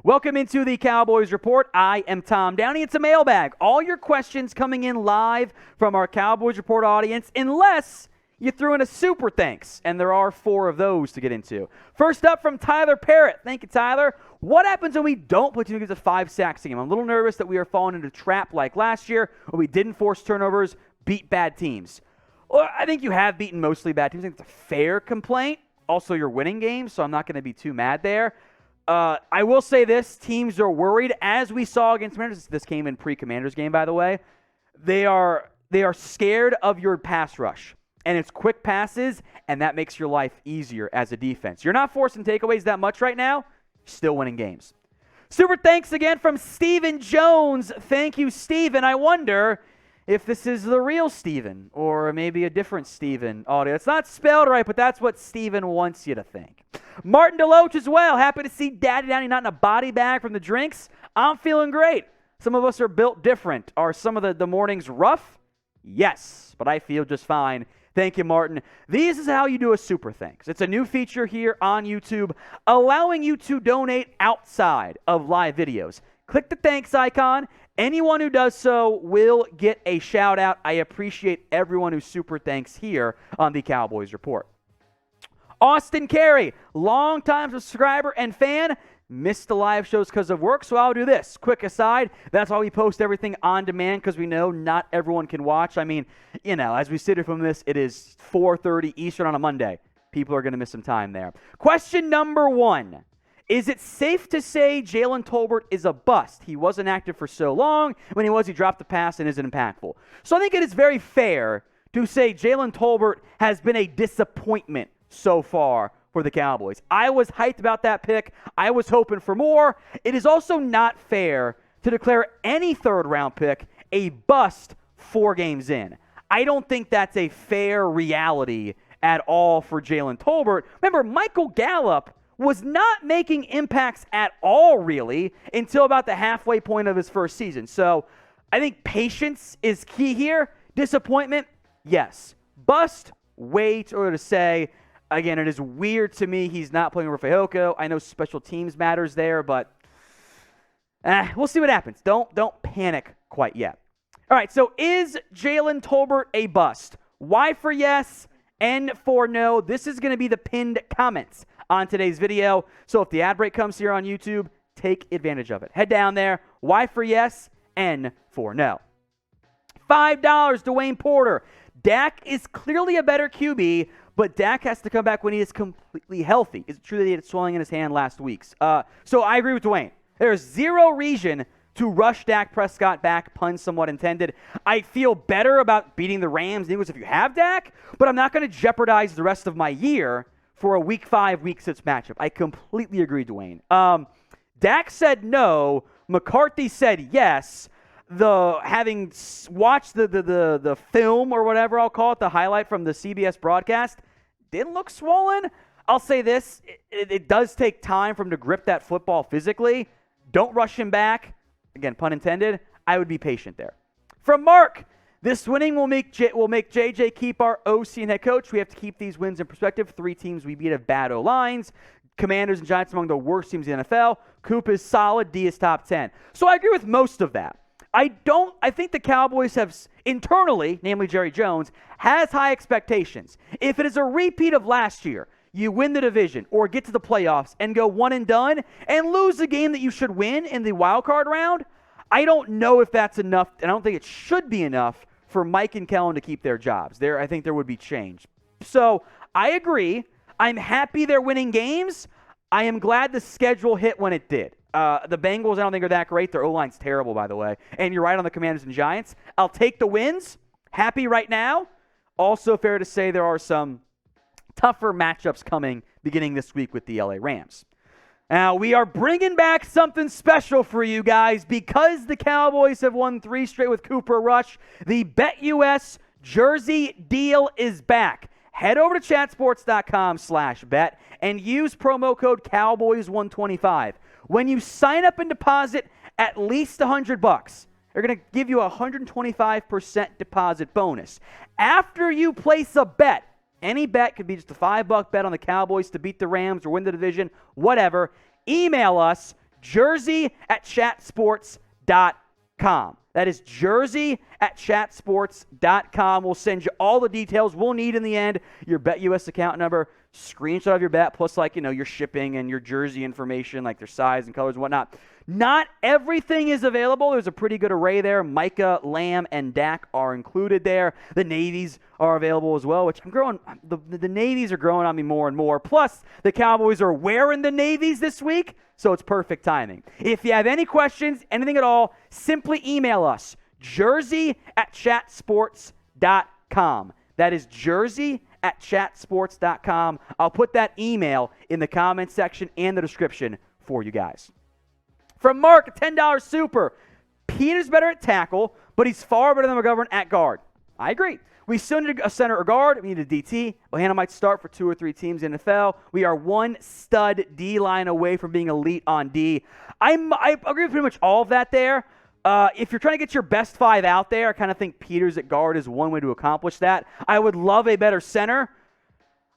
Welcome into the Cowboys Report. I am Tom Downey. It's a mailbag. All your questions coming in live from our Cowboys Report audience, unless you threw in a super thanks, and there are 4 of those to get into. First up from Tyler Parrott. Thank you, Tyler. What happens when we don't play 2 games of 5 sacks a game? I'm a little nervous that we are falling into a trap like last year when we didn't force turnovers, beat bad teams. Well, I think you have beaten mostly bad teams. I think it's a fair complaint. Also, you're winning games, so I'm not going to be too mad there. I will say this. Teams are worried, as we saw against Commanders. This came in pre-Commanders game, by the way. They are scared of your pass rush. And it's quick passes, and that makes your life easier as a defense. You're not forcing takeaways that much right now. Still winning games. Super thanks again from Steven Jones. Thank you, Steven. I wonder if this is the real Steven or maybe a different Steven audio. It's not spelled right, but that's what Steven wants you to think. Martin DeLoach as well. Happy to see Daddy Downey not in a body bag from the drinks. I'm feeling great. Some of us are built different. Are some of the mornings rough? Yes, but I feel just fine. Thank you, Martin. This is how you do a super thanks. It's a new feature here on YouTube, allowing you to donate outside of live videos. Click the thanks icon. Anyone who does so will get a shout out. I appreciate everyone who super thanks here on the Cowboys Report. Austin Carey, longtime subscriber and fan, missed the live shows because of work, so I'll do this. Quick aside, that's why we post everything on demand, because we know not everyone can watch. I mean, as we sit here from this, it is 4:30 Eastern on a Monday. People are going to miss some time there. Question number 1. Is it safe to say Jalen Tolbert is a bust? He wasn't active for so long. When he was, he dropped the pass and isn't impactful. So I think it is very fair to say Jalen Tolbert has been a disappointment so far for the Cowboys. I was hyped about that pick. I was hoping for more. It is also not fair to declare any third-round pick a bust 4 games in. I don't think that's a fair reality at all for Jalen Tolbert. Remember, Michael Gallup was not making impacts at all, really, until about the halfway point of his first season. So I think patience is key here. Disappointment, yes. Bust, way too early to say. Again, it is weird to me he's not playing over Fehoko. I know special teams matters there, but we'll see what happens. Don't panic quite yet. All right, so is Jalen Tolbert a bust? Y for yes, N for no. This is going to be the pinned comments on today's video. So if the ad break comes here on YouTube, take advantage of it. Head down there. Y for yes, N for no. $5, Dwayne Porter. Dak is clearly a better QB, but Dak has to come back when he is completely healthy. Is it true that he had swelling in his hand last week? So I agree with Dwayne. There is zero reason to rush Dak Prescott back, pun somewhat intended. I feel better about beating the Rams and Eagles if you have Dak, but I'm not going to jeopardize the rest of my year for a Week 5, Week 6 matchup. I completely agree, Dwayne. Dak said no. McCarthy said yes. Having watched the film or whatever I'll call it, the highlight from the CBS broadcast, didn't look swollen. I'll say this, it does take time for him to grip that football physically. Don't rush him back. Again, pun intended. I would be patient there. From Mark, this winning will make JJ keep our OC and head coach. We have to keep these wins in perspective. 3 teams we beat have bad O-lines. Commanders and Giants among the worst teams in the NFL. Coop is solid. D is top 10. So I agree with most of that. I think the Cowboys have internally, namely Jerry Jones, has high expectations. If it is a repeat of last year, you win the division or get to the playoffs and go one and done and lose a game that you should win in the wild card round, I don't know if that's enough, and I don't think it should be enough for Mike and Kellen to keep their jobs. I think there would be change. So I agree. I'm happy they're winning games. I am glad the schedule hit when it did. The Bengals, I don't think are that great. Their O-line's terrible, by the way. And you're right on the Commanders and Giants. I'll take the wins. Happy right now. Also fair to say there are some tougher matchups coming beginning this week with the LA Rams. Now, we are bringing back something special for you guys because the Cowboys have won 3 straight with Cooper Rush. The BetUS jersey deal is back. Head over to chatsports.com/bet and use promo code Cowboys125. When you sign up and deposit at least $100, they're going to give you a 125% deposit bonus. After you place a bet, any bet could be just a $5 bet on the Cowboys to beat the Rams or win the division, whatever. Email us, jersey@chatsports.com. That is jersey@chatsports.com. We'll send you all the details we'll need in the end. Your BetUS account number, screenshot of your bet, plus your shipping and your jersey information, like their size and colors and whatnot. Not everything is available. There's a pretty good array there. Micah, Lamb, and Dak are included there. The navies are available as well, which I'm growing. The navies are growing on me more and more. Plus, the Cowboys are wearing the navies this week, so it's perfect timing. If you have any questions, anything at all, simply email us, jersey@chatsports.com. That is jersey@chatsports.com. I'll put that email in the comments section and the description for you guys. From Mark, a $10 super. Peter's better at tackle, but he's far better than McGovern at guard. I agree. We still need a center or guard. We need a DT. Bohanna might start for 2 or 3 teams in the NFL. We are one stud D-line away from being elite on D. I agree with pretty much all of that there. If you're trying to get your best 5 out there, I kind of think Peters at guard is one way to accomplish that. I would love a better center.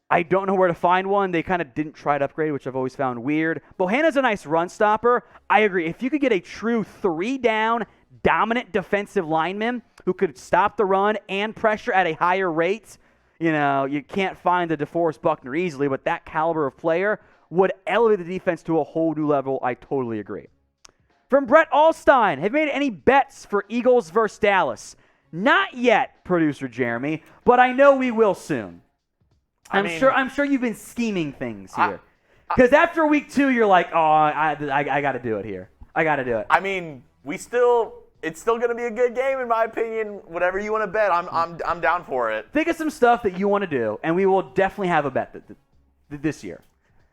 I don't know where to find one. They kind of didn't try to upgrade, which I've always found weird. Bohanna's a nice run stopper. I agree. If you could get a true 3-down, dominant defensive lineman who could stop the run and pressure at a higher rate, you can't find the DeForest Buckner easily, but that caliber of player would elevate the defense to a whole new level. I totally agree. From Brett Allstein, have you made any bets for Eagles versus Dallas? Not yet, producer Jeremy, but I know we will soon. I'm sure you've been scheming things here. Because after week 2, you're like, oh, I got to do it here. I got to do it. I mean, it's still going to be a good game in my opinion. Whatever you want to bet, I'm down for it. Think of some stuff that you want to do, and we will definitely have a bet this year.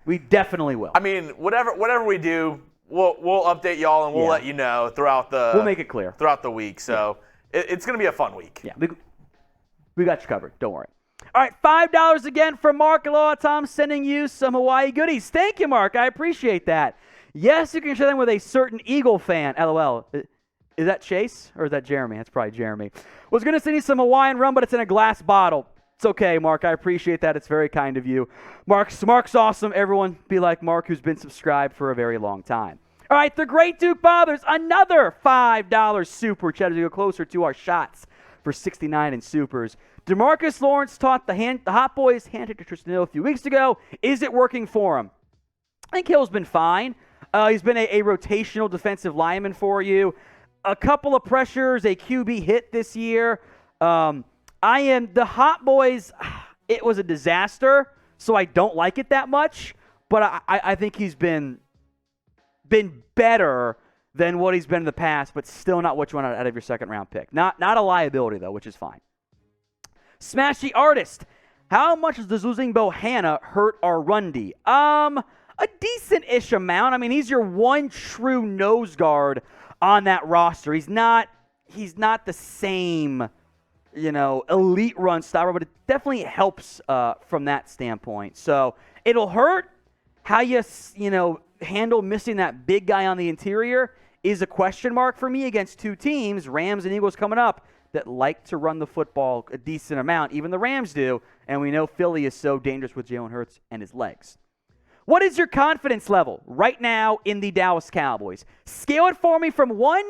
We definitely will. I mean, whatever we do, we'll update y'all and we'll let you know throughout the. We'll make it clear throughout the week. So it's going to be a fun week. Yeah, we got you covered. Don't worry. All right, $5 again from Mark. Aloha, Tom, sending you some Hawaii goodies. Thank you, Mark. I appreciate that. Yes, you can share them with a certain Eagle fan. LOL. Is that Chase or is that Jeremy? That's probably Jeremy. Was going to send you some Hawaiian rum, but it's in a glass bottle. It's okay, Mark. I appreciate that. It's very kind of you. Mark's awesome. Everyone be like Mark, who's been subscribed for a very long time. All right, the Great Duke Bothers, another $5 super chat as we go closer to our shots for 69 in supers. DeMarcus Lawrence taught the Hot Boys handshake to Trysten Hill a few weeks ago. Is it working for him? I think Hill's been fine. He's been a rotational defensive lineman for you. A couple of pressures, a QB hit this year. The Hot Boys, it was a disaster, so I don't like it that much. But I think he's been better than what he's been in the past, but still not what you want out of your second-round pick. Not a liability, though, which is fine. Smashy Artist, how much does losing Bohanna hurt our run D? A decent-ish amount. I mean, he's your one true nose guard on that roster. He's not the same, elite run stopper, but it definitely helps from that standpoint. So it'll hurt. How you handle missing that big guy on the interior is a question mark for me against 2 teams, Rams and Eagles coming up, that like to run the football a decent amount. Even the Rams do, and we know Philly is so dangerous with Jalen Hurts and his legs. What is your confidence level right now in the Dallas Cowboys? Scale it for me from 1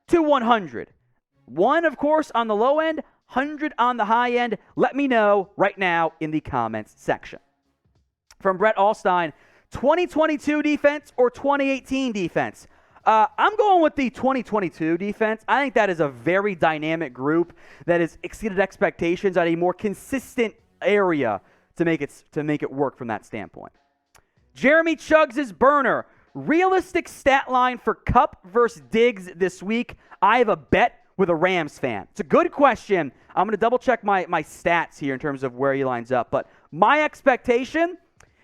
to 100. 1, of course, on the low end, 100 on the high end. Let me know right now in the comments section. From Brett Allstein, 2022 defense or 2018 defense? I'm going with the 2022 defense. I think that is a very dynamic group that has exceeded expectations at a more consistent area to make it work from that standpoint. Jeremy Chugs' burner. Realistic stat line for Kupp versus Diggs this week. I have a bet with a Rams fan. It's a good question. I'm going to double check my stats here in terms of where he lines up. But my expectation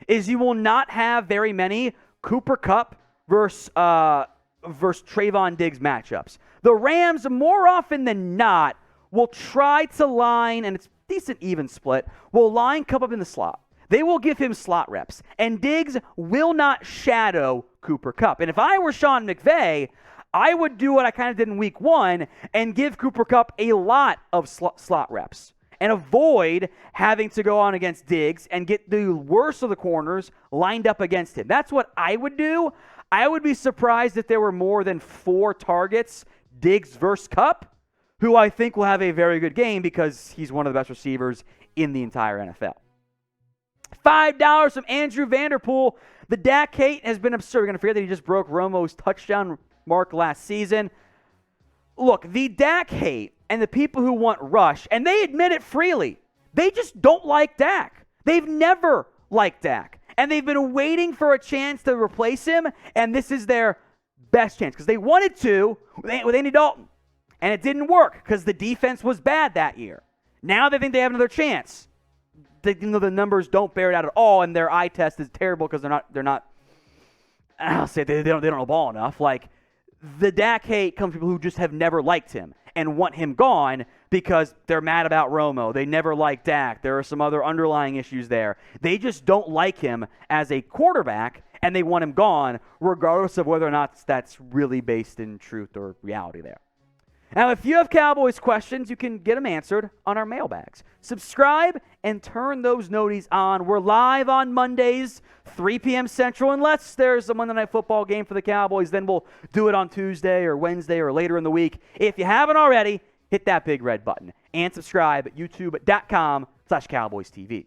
is you will not have very many Cooper Kupp versus Trevon Diggs matchups. The Rams, more often than not, will try to line, and it's decent even split, will line Kupp up in the slot. They will give him slot reps, and Diggs will not shadow Cooper Kupp. And if I were Sean McVay, I would do what I kind of did in week 1 and give Cooper Kupp a lot of slot reps and avoid having to go on against Diggs and get the worst of the corners lined up against him. That's what I would do. I would be surprised if there were more than 4 targets, Diggs versus Kupp, who I think will have a very good game because he's one of the best receivers in the entire NFL. $5 from Andrew Vanderpool. The Dak hate has been absurd. We're going to forget that he just broke Romo's touchdown mark last season. Look, the Dak hate and the people who want Rush, and they admit it freely, they just don't like Dak. They've never liked Dak. And they've been waiting for a chance to replace him, and this is their best chance. Because they wanted to with Andy Dalton, and it didn't work because the defense was bad that year. Now they think they have another chance. The numbers don't bear it out at all, and their eye test is terrible because they're not. I'll say they don't know the ball enough. Like, the Dak hate comes from people who just have never liked him and want him gone because they're mad about Romo. They never liked Dak. There are some other underlying issues there. They just don't like him as a quarterback, and they want him gone, regardless of whether or not that's really based in truth or reality there. Now, if you have Cowboys questions, you can get them answered on our mailbags. Subscribe and turn those noties on. We're live on Mondays, 3 p.m. Central, unless there's a Monday Night Football game for the Cowboys. Then we'll do it on Tuesday or Wednesday or later in the week. If you haven't already, hit that big red button and subscribe at youtube.com/CowboysTV.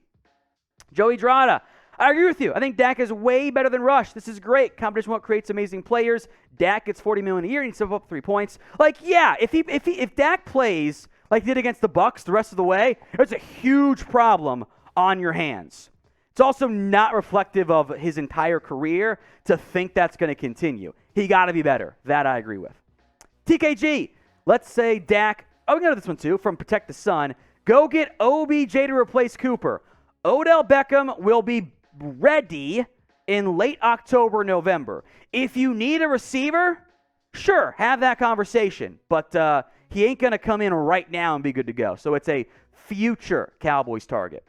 Joey Drada. I agree with you. I think Dak is way better than Rush. This is great. Competition what creates amazing players. Dak gets $40 million a year. He needs to step up 3 points. Like, yeah, if Dak plays like he did against the Bucs the rest of the way, there's a huge problem on your hands. It's also not reflective of his entire career to think that's going to continue. He got to be better. That I agree with. TKG. Let's say Dak. Oh, we can go to this one too. From Protect the Sun. Go get OBJ to replace Cooper. Odell Beckham will be ready in late October, November. If you need a receiver, sure, have that conversation. But he ain't going to come in right now and be good to go. So it's a future Cowboys target.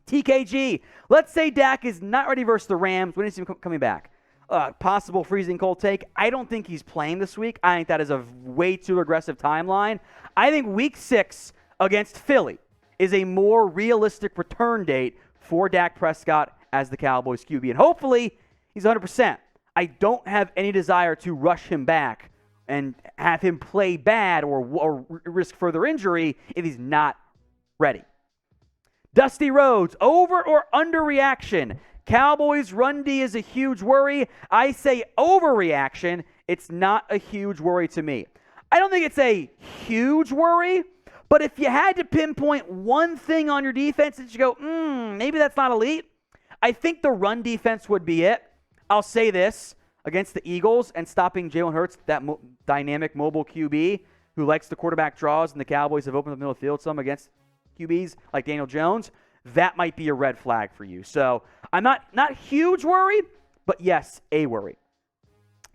TKG, let's say Dak is not ready versus the Rams. When is he coming back? Possible freezing cold take. I don't think he's playing this week. I think that is a way too aggressive timeline. I think week 6 against Philly is a more realistic return date for Dak Prescott as the Cowboys QB. And hopefully, he's 100%. I don't have any desire to rush him back and have him play bad or risk further injury if he's not ready. Dusty Rhodes, over or underreaction? Cowboys run D is a huge worry. I say overreaction. It's not a huge worry to me. I don't think it's a huge worry. But if you had to pinpoint one thing on your defense that you go, maybe that's not elite, I think the run defense would be it. I'll say this, against the Eagles and stopping Jalen Hurts, that dynamic mobile QB who likes the quarterback draws, and the Cowboys have opened up the middle of the field some against QBs like Daniel Jones, that might be a red flag for you. So I'm not huge worried, but yes, a worry.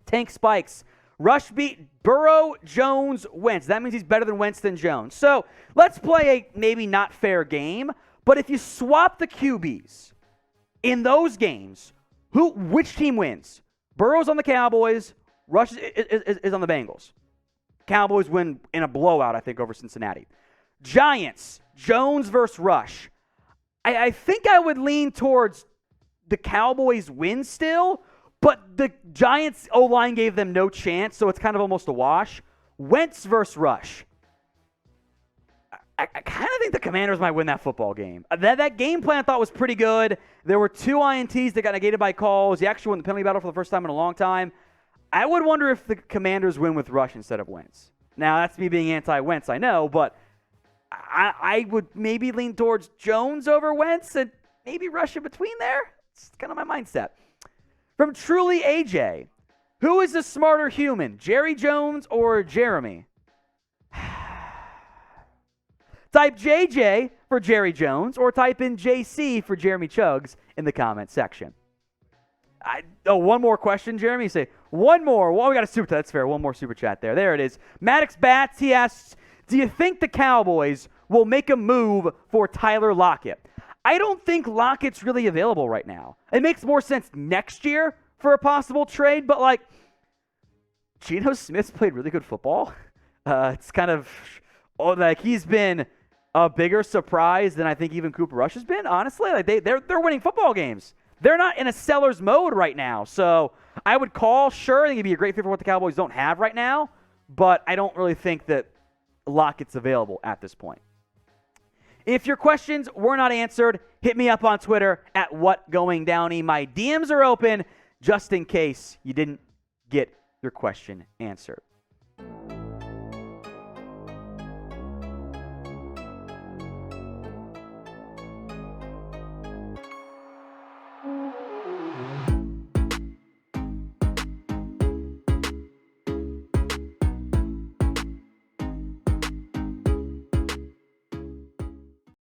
Tank Spikes. Rush beat Burrow, Jones, Wentz. That means he's better than Wentz than Jones. So let's play a maybe not fair game, but if you swap the QBs in those games, which team wins? Burrow's on the Cowboys, Rush is on the Bengals. Cowboys win in a blowout, I think, over Cincinnati. Giants, Jones versus Rush. I think I would lean towards the Cowboys win still, but the Giants' O-line gave them no chance, so it's kind of almost a wash. Wentz versus Rush. I kind of think the Commanders might win that football game. That game plan I thought was pretty good. There were 2 INTs that got negated by calls. He actually won the penalty battle for the first time in a long time. I would wonder if the Commanders win with Rush instead of Wentz. Now, that's me being anti-Wentz, I know, but I would maybe lean towards Jones over Wentz and maybe Rush in between there. It's kind of my mindset. From Truly AJ, who is the smarter human, Jerry Jones or Jeremy? Type JJ for Jerry Jones or type in JC for Jeremy Chugs in the comment section. One more question, Jeremy. You say, one more. Well, we got a super chat. That's fair. One more super chat there. There it is. Maddox Bats, he asks, do you think the Cowboys will make a move for Tyler Lockett? I don't think Lockett's really available right now. It makes more sense next year for a possible trade, but like, Geno Smith's played really good football. It's kind of, like he's been a bigger surprise than I think even Cooper Rush has been, honestly. Like they're winning football games. they're not in a seller's mode right now. So I would call, sure, I think it'd be a great fit for what the Cowboys don't have right now, but I don't really think that Lockett's available at this point. If your questions were not answered, hit me up on Twitter at WhatGoingDowney. My DMs are open just in case you didn't get your question answered.